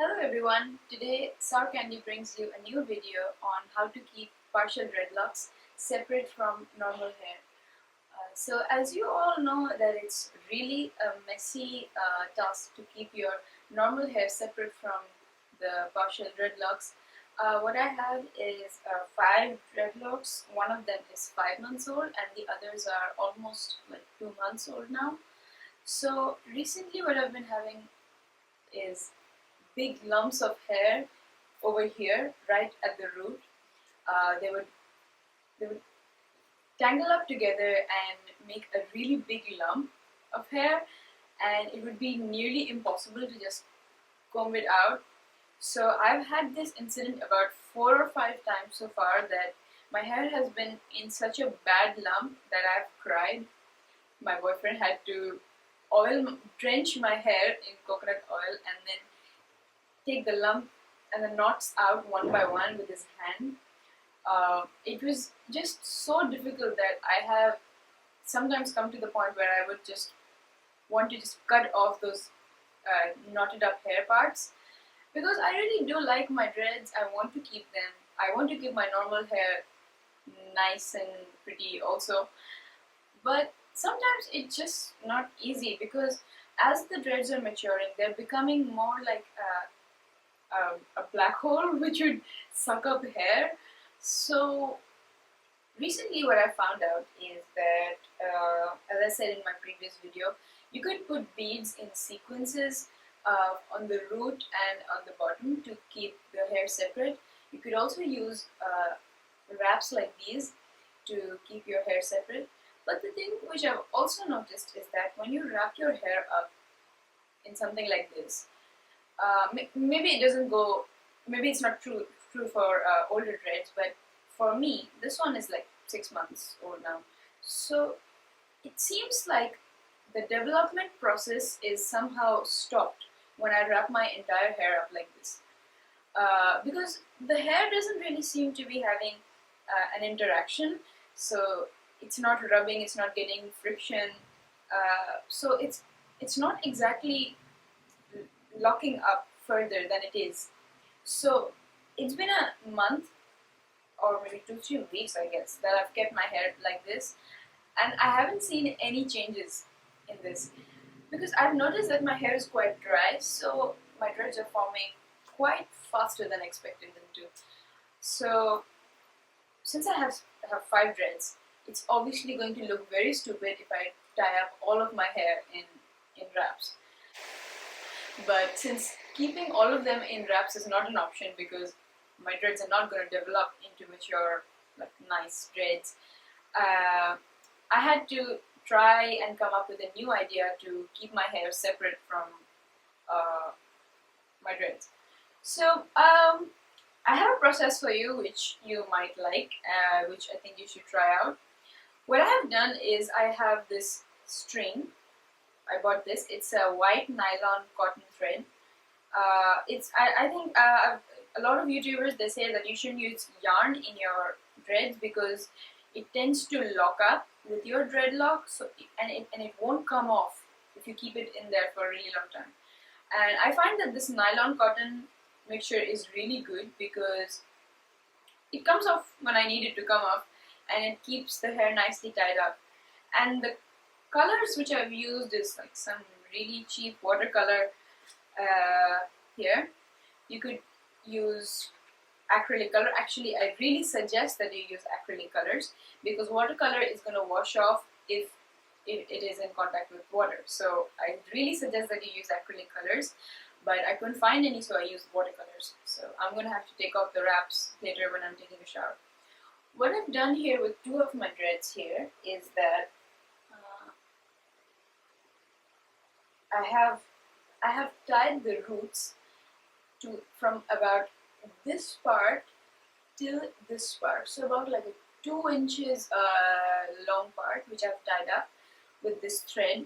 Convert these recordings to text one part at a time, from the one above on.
Hello everyone, today Sour Candy brings you a new video on how to keep partial dreadlocks separate from normal hair. So as you all know that it's really a messy task to keep your normal hair separate from the partial dreadlocks. What I have is 5 dreadlocks. One of them is 5 months old and the others are almost like 2 months old now. So recently what I've been having is big lumps of hair over here, right at the root. They would tangle up together and make a really big lump of hair, and it would be nearly impossible to just comb it out. So I've had this incident about 4 or 5 times so far that my hair has been in such a bad lump that I've cried. My boyfriend had to drench my hair in coconut oil and then take the lump and the knots out one by one with his hand. It was just so difficult that I have sometimes come to the point where I would just want to just cut off those knotted up hair parts, because I really do like my dreads. I want to keep them. I want to keep my normal hair nice and pretty also, but sometimes it's just not easy because as the dreads are maturing, they're becoming more like a black hole which would suck up hair. So recently what I found out is that, as I said in my previous video, you could put beads in sequences on the root and on the bottom to keep the hair separate. You could also use wraps like these to keep your hair separate. But the thing which I've also noticed is that when you wrap your hair up in something like this, maybe it doesn't go, maybe it's not true for older dreads, but for me, this one is like 6 months old now. So it seems like the development process is somehow stopped when I wrap my entire hair up like this. Because the hair doesn't really seem to be having an interaction, so it's not rubbing, it's not getting friction, so it's not exactly locking up further than it is. So it's been a month or maybe 2-3 weeks, I guess, that I've kept my hair like this, and I haven't seen any changes in this because I've noticed that my hair is quite dry, so my dreads are forming quite faster than I expected them to. So since I have 5 dreads, it's obviously going to look very stupid if I tie up all of my hair in wraps. But since keeping all of them in wraps is not an option because my dreads are not going to develop into mature, like nice dreads, I had to try and come up with a new idea to keep my hair separate from my dreads. So I have a process for you which you might like, which I think you should try out. What I have done is I have this string. I bought this. It's a white nylon cotton thread. I think a lot of YouTubers, they say that you shouldn't use yarn in your dreads because it tends to lock up with your dreadlock, so and it won't come off if you keep it in there for a really long time. And I find that this nylon cotton mixture is really good because it comes off when I need it to come off, and it keeps the hair nicely tied up. And the colors which I've used is like some really cheap watercolor here. You could use acrylic color. Actually, I really suggest that you use acrylic colors because watercolor is going to wash off if it is in contact with water. So I really suggest that you use acrylic colors, but I couldn't find any, so I used watercolors. So I'm going to have to take off the wraps later when I'm taking a shower. What I've done here with 2 of my dreads here is that I have tied the roots from about this part till this part, so about like a 2 inches long part, which I've tied up with this thread.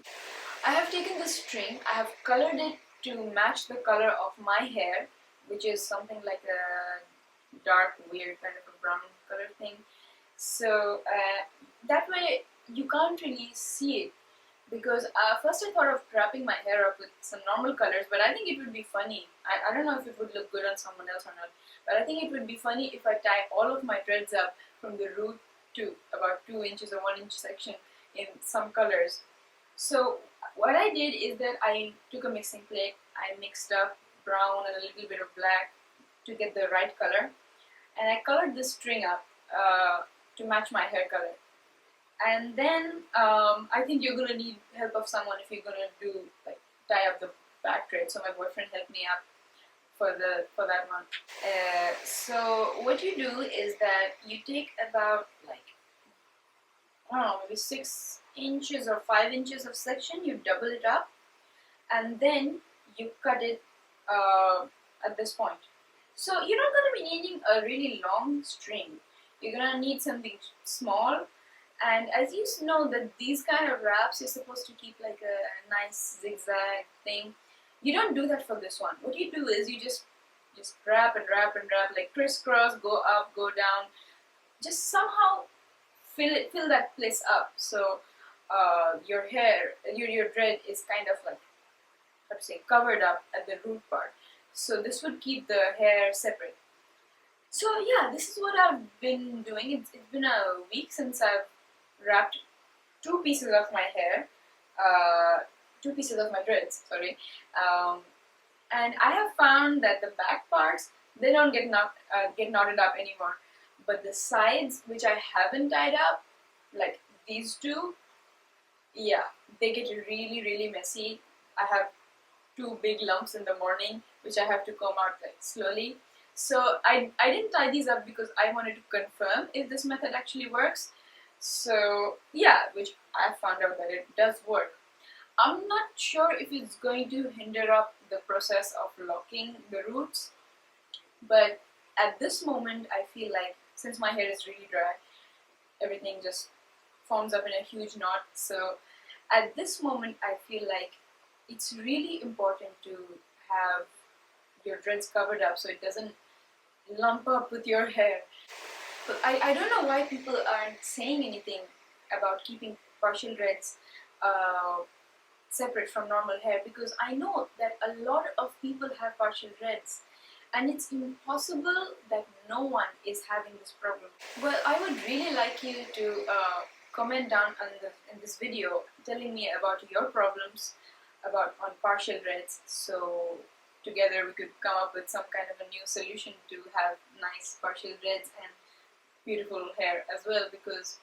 I have taken this string, I have colored it to match the color of my hair, which is something like a dark, weird kind of a brown color thing. So that way you can't really see it because first I thought of wrapping my hair up with some normal colors, but I think it would be funny. I don't know if it would look good on someone else or not, but I think it would be funny if I tie all of my dreads up from the root to about 2 inches or 1 inch section in some colors. So what I did is that I took a mixing plate, I mixed up brown and a little bit of black to get the right color, and I colored this string up to match my hair color. And then I think you're gonna need help of someone if you're gonna do like tie up the back thread. So my boyfriend helped me up for that one. So what you do is that you take about like, I don't know, maybe 6 inches or 5 inches of section. You double it up, and then you cut it at this point. So you're not gonna be needing a really long string. You're gonna need something small. And as you know that these kind of wraps, you're supposed to keep like a nice zigzag thing. You don't do that for this one. What you do is you just wrap and wrap and wrap, like crisscross, go up, go down. Just somehow fill that place up. So your hair, your dread is kind of like, how to say, covered up at the root part. So this would keep the hair separate. So yeah, this is what I've been doing. It's been a week since I've wrapped 2 pieces of my hair, 2 pieces of my dreads, sorry, and I have found that the back parts, they don't get knotted up anymore, but the sides, which I haven't tied up, like these two, yeah, they get really messy. I have 2 big lumps in the morning, which I have to comb out like slowly. So I didn't tie these up because I wanted to confirm if this method actually works. So yeah, which I found out that it does work. I'm not sure if it's going to hinder up the process of locking the roots, but at this moment I feel like since my hair is really dry, everything just forms up in a huge knot. So at this moment I feel like it's really important to have your dreads covered up so it doesn't lump up with your hair. But I don't know why people aren't saying anything about keeping partial dreads separate from normal hair, because I know that a lot of people have partial dreads and it's impossible that no one is having this problem. Well, I would really like you to comment down in this video telling me about your problems on partial dreads, so together we could come up with some kind of a new solution to have nice partial dreads and beautiful hair as well, because